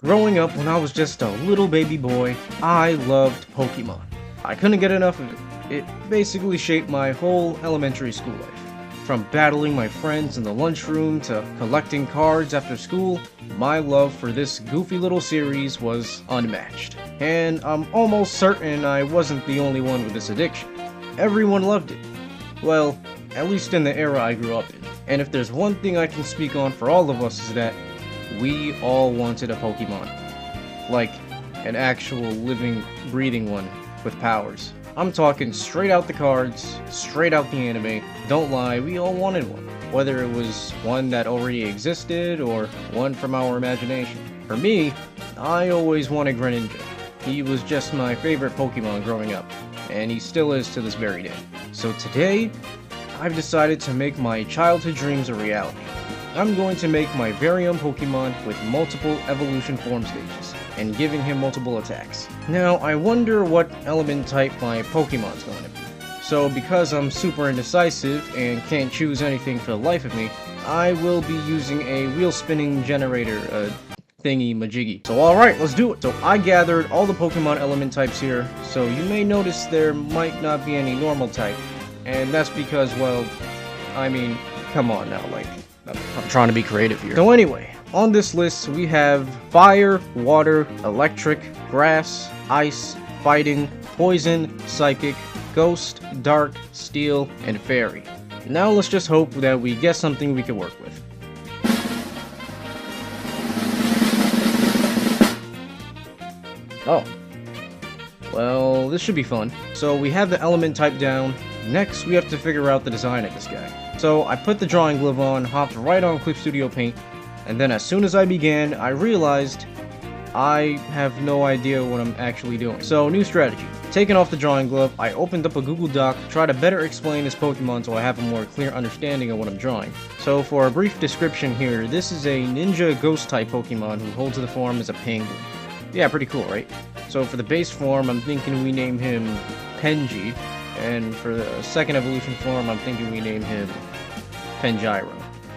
Growing up when I was just a little baby boy, I loved Pokemon. I couldn't get enough of it. It basically shaped my whole elementary school life. From battling my friends in the lunchroom to collecting cards after school, my love for this goofy little series was unmatched. And I'm almost certain I wasn't the only one with this addiction. Everyone loved it. Well, at least in the era I grew up in. And if there's one thing I can speak on for all of us is that we all wanted a Pokemon. Like, an actual living, breathing one with powers. I'm talking straight out the cards, straight out the anime. Don't lie, we all wanted one. Whether it was one that already existed or one from our imagination. For me, I always wanted Greninja. He was just my favorite Pokemon growing up, and he still is to this very day. So today, I've decided to make my childhood dreams a reality. I'm going to make my very own Pokemon with multiple evolution form stages, and giving him multiple attacks. Now, I wonder what element type my Pokemon's going to be. So because I'm super indecisive and can't choose anything for the life of me, I will be using a wheel spinning generator, thingy majiggy. So alright, let's do it. So I gathered all the Pokemon element types here, so you may notice there might not be any normal type. And that's because, well, I mean, come on now, like, I'm trying to be creative here. So anyway, on this list we have fire, water, electric, grass, ice, fighting, poison, psychic, ghost, dark, steel, and fairy. Now let's just hope that we get something we can work with. Oh. Well, this should be fun. So we have the element type down. Next, we have to figure out the design of this guy. So I put the drawing glove on, hopped right on Clip Studio Paint, and then as soon as I began, I realized I have no idea what I'm actually doing. So new strategy. Taking off the drawing glove, I opened up a Google Doc to try to better explain this Pokemon so I have a more clear understanding of what I'm drawing. So for a brief description here, this is a ninja ghost type Pokemon who holds the form as a penguin. Yeah, pretty cool, right? So for the base form, I'm thinking we name him Penji. And for the second evolution form, I'm thinking we name him Pengyro.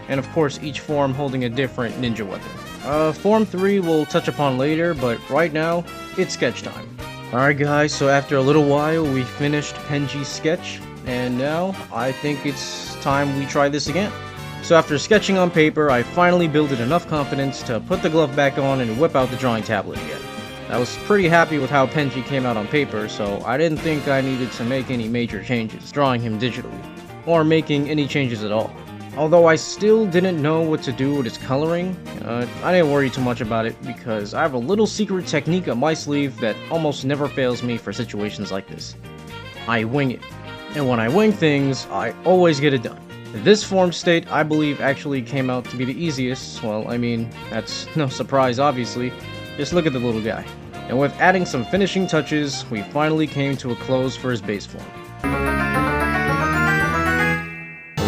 And of course, each form holding a different ninja weapon. Form 3 we'll touch upon later, but right now, it's sketch time. Alright guys, so after a little while, we finished Penji's sketch, and now, I think it's time we try this again. So after sketching on paper, I finally built enough confidence to put the glove back on and whip out the drawing tablet again. I was pretty happy with how Penji came out on paper, so I didn't think I needed to make any major changes drawing him digitally, or making any changes at all. Although I still didn't know what to do with his coloring, I didn't worry too much about it because I have a little secret technique up my sleeve that almost never fails me for situations like this. I wing it. And when I wing things, I always get it done. This form state, I believe, actually came out to be the easiest. Well, I mean, that's no surprise, obviously. Just look at the little guy. And with adding some finishing touches, we finally came to a close for his base form.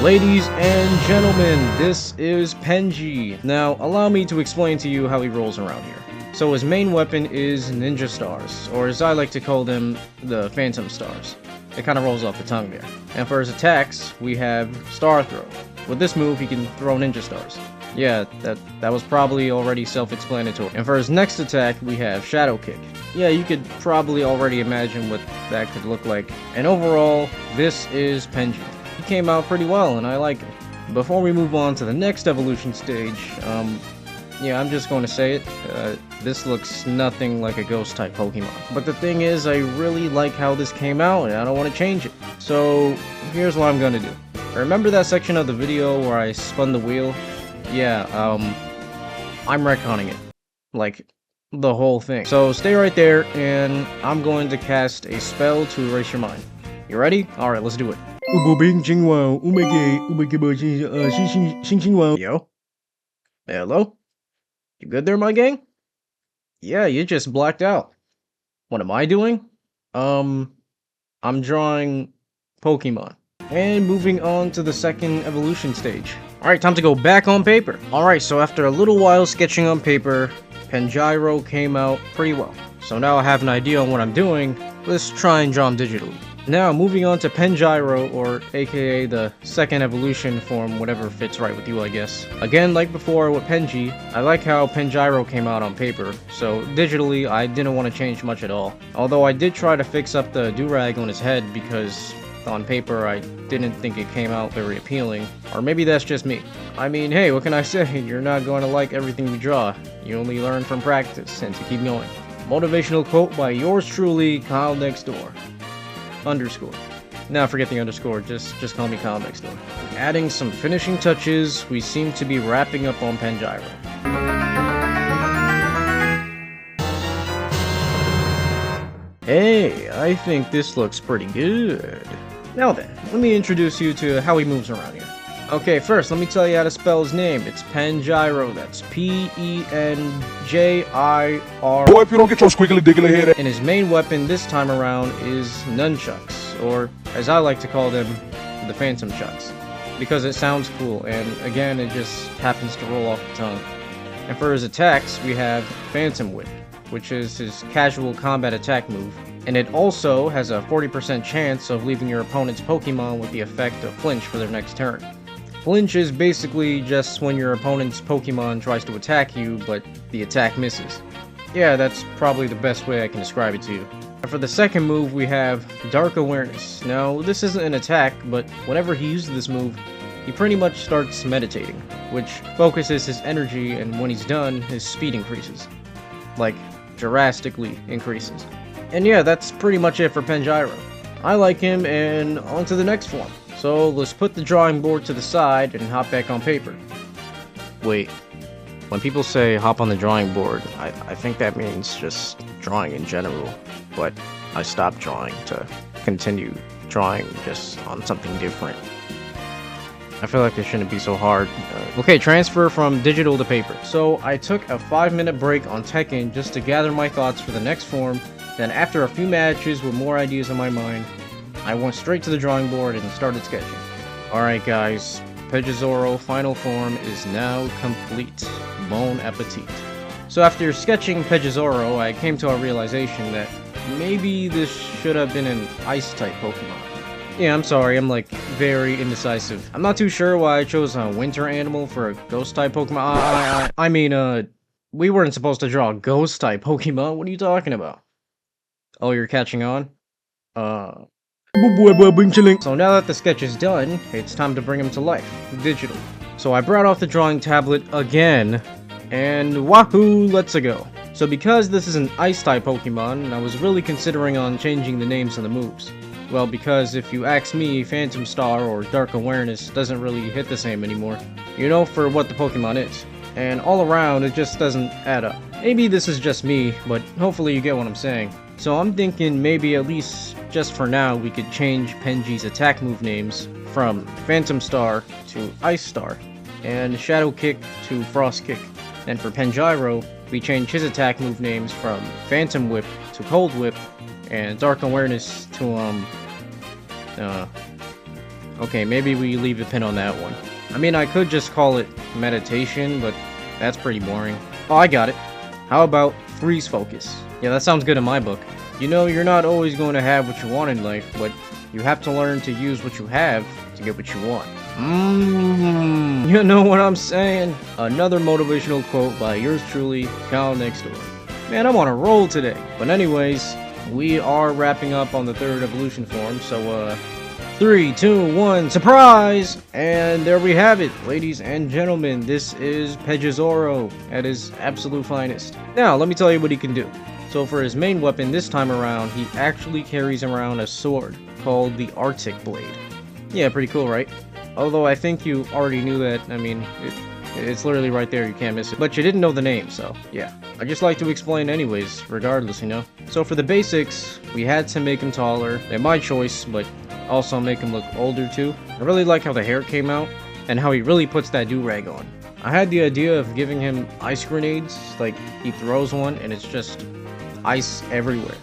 Ladies and gentlemen, this is Penji. Now, allow me to explain to you how he rolls around here. So his main weapon is Ninja Stars, or as I like to call them, the Phantom Stars. It kind of rolls off the tongue there. And for his attacks, we have Star Throw. With this move, he can throw Ninja Stars. Yeah, that was probably already self-explanatory. And for his next attack, we have Shadow Kick. Yeah, you could probably already imagine what that could look like. And overall, this is Penji. He came out pretty well, and I like him. Before we move on to the next evolution stage, yeah, I'm just going to say it, this looks nothing like a ghost-type Pokemon. But the thing is, I really like how this came out, and I don't want to change it. So, here's what I'm going to do. Remember that section of the video where I spun the wheel? Yeah, I'm retconning it. Like, the whole thing. So stay right there, and I'm going to cast a spell to erase your mind. You ready? Alright, let's do it. Yo? Hello? You good there, my gang? Yeah, you just blacked out. What am I doing? I'm drawing Pokemon. And moving on to the second evolution stage. Alright, time to go back on paper. Alright, so after a little while sketching on paper, Pengyro came out pretty well. So now I have an idea on what I'm doing, let's try and draw him digitally. Now, moving on to Pengyro, or aka the second evolution form, whatever fits right with you, I guess. Again, like before with Pengy, I like how Pengyro came out on paper, so digitally I didn't want to change much at all. Although I did try to fix up the do-rag on his head because on paper I didn't think it came out very appealing. Or maybe that's just me. I mean, hey, what can I say? You're not going to like everything you draw. You only learn from practice and to keep going. Motivational quote by yours truly, Kyle Next Door. Underscore. Now forget the underscore, just call me Kyle Next Door. Adding some finishing touches, we seem to be wrapping up on Pengyro. Hey, I think this looks pretty good. Now then, let me introduce you to how he moves around here. Okay, first, let me tell you how to spell his name. It's Pengyro, that's Penjir. Boy, if you don't get your squiggly diggly head. And his main weapon this time around is nunchucks, or as I like to call them, the Phantom Chucks. Because it sounds cool, and again, it just happens to roll off the tongue. And for his attacks, we have Phantom Whip, which is his casual combat attack move. And it also has a 40% chance of leaving your opponent's Pokemon with the effect of flinch for their next turn. Flinch is basically just when your opponent's Pokemon tries to attack you, but the attack misses. Yeah, that's probably the best way I can describe it to you. And for the second move, we have Dark Awareness. Now, this isn't an attack, but whenever he uses this move, he pretty much starts meditating, which focuses his energy, and when he's done, his speed increases. Like, drastically increases. And yeah, that's pretty much it for Pengyro. I like him, and on to the next form. So let's put the drawing board to the side and hop back on paper. Wait, when people say hop on the drawing board, I think that means just drawing in general. But I stopped drawing to continue drawing just on something different. I feel like this shouldn't be so hard. Okay, transfer from digital to paper. So I took a 5-minute break on Tekken just to gather my thoughts for the next form. Then after a few matches with more ideas in my mind, I went straight to the drawing board and started sketching. Alright guys, Pegazoro final form is now complete. Bon appetit. So after sketching Pegazoro, I came to a realization that maybe this should have been an ice-type Pokemon. Yeah, I'm sorry, I'm like very indecisive. I'm not too sure why I chose a winter animal for a ghost-type Pokemon. I mean, we weren't supposed to draw a ghost-type Pokemon, what are you talking about? Oh, you're catching on? So now that the sketch is done, it's time to bring him to life, digital. So I brought off the drawing tablet again, and wahoo, let's go. So because this is an ice-type Pokemon, I was really considering on changing the names of the moves. Well, because if you ask me, Phantom Star or Dark Awareness doesn't really hit the same anymore. You know, for what the Pokemon is. And all around, it just doesn't add up. Maybe this is just me, but hopefully you get what I'm saying. So I'm thinking maybe at least just for now we could change Pengy's attack move names from Phantom Star to Ice Star, and Shadow Kick to Frost Kick. And for Pengyro, we change his attack move names from Phantom Whip to Cold Whip, and Dark Awareness to, okay, maybe we leave a pin on that one. I mean, I could just call it Meditation, but that's pretty boring. Oh, I got it. How about Freeze Focus? Yeah, that sounds good in my book. You know, you're not always going to have what you want in life, but you have to learn to use what you have to get what you want. You know what I'm saying? Another motivational quote by yours truly, Kyle Next Door. Man, I'm on a roll today. But anyways, we are wrapping up on the third evolution form, so 3, 2, 1, surprise! And there we have it, ladies and gentlemen. This is Pegazoro at his absolute finest. Now, let me tell you what he can do. So for his main weapon this time around, he actually carries around a sword called the Arctic Blade. Yeah, pretty cool, right? Although I think you already knew that. I mean, it's literally right there, you can't miss it. But you didn't know the name, so yeah. I just like to explain anyways, regardless, you know? So for the basics, we had to make him taller, and my choice, but also make him look older too. I really like how the hair came out, and how he really puts that do-rag on. I had the idea of giving him ice grenades, like he throws one and it's just ice everywhere.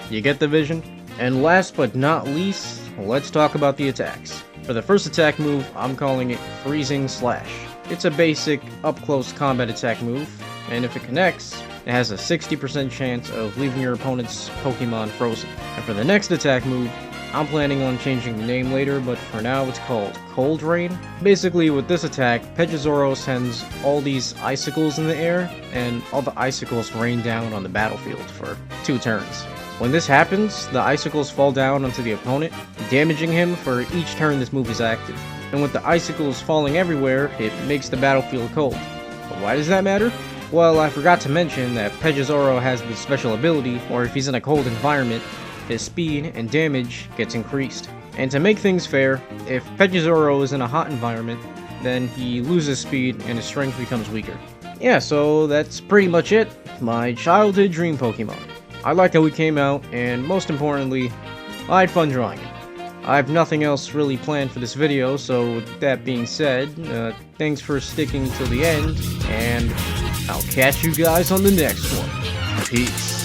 You get the vision? And last but not least, let's talk about the attacks. For the first attack move, I'm calling it Freezing Slash. It's a basic up-close combat attack move, and if it connects, it has a 60% chance of leaving your opponent's Pokemon frozen. And for the next attack move, I'm planning on changing the name later, but for now it's called Cold Rain. Basically, with this attack, Pegazoro sends all these icicles in the air, and all the icicles rain down on the battlefield for 2 turns. When this happens, the icicles fall down onto the opponent, damaging him for each turn this move is active. And with the icicles falling everywhere, it makes the battlefield cold. But why does that matter? Well, I forgot to mention that Pegazoro has this special ability where if he's in a cold environment, his speed and damage gets increased. And to make things fair, if Pegazoro is in a hot environment, then he loses speed and his strength becomes weaker. Yeah, so that's pretty much it. My childhood dream Pokemon. I like how it came out, and most importantly, I had fun drawing it. I have nothing else really planned for this video, so with that being said, thanks for sticking till the end, and I'll catch you guys on the next one. Peace.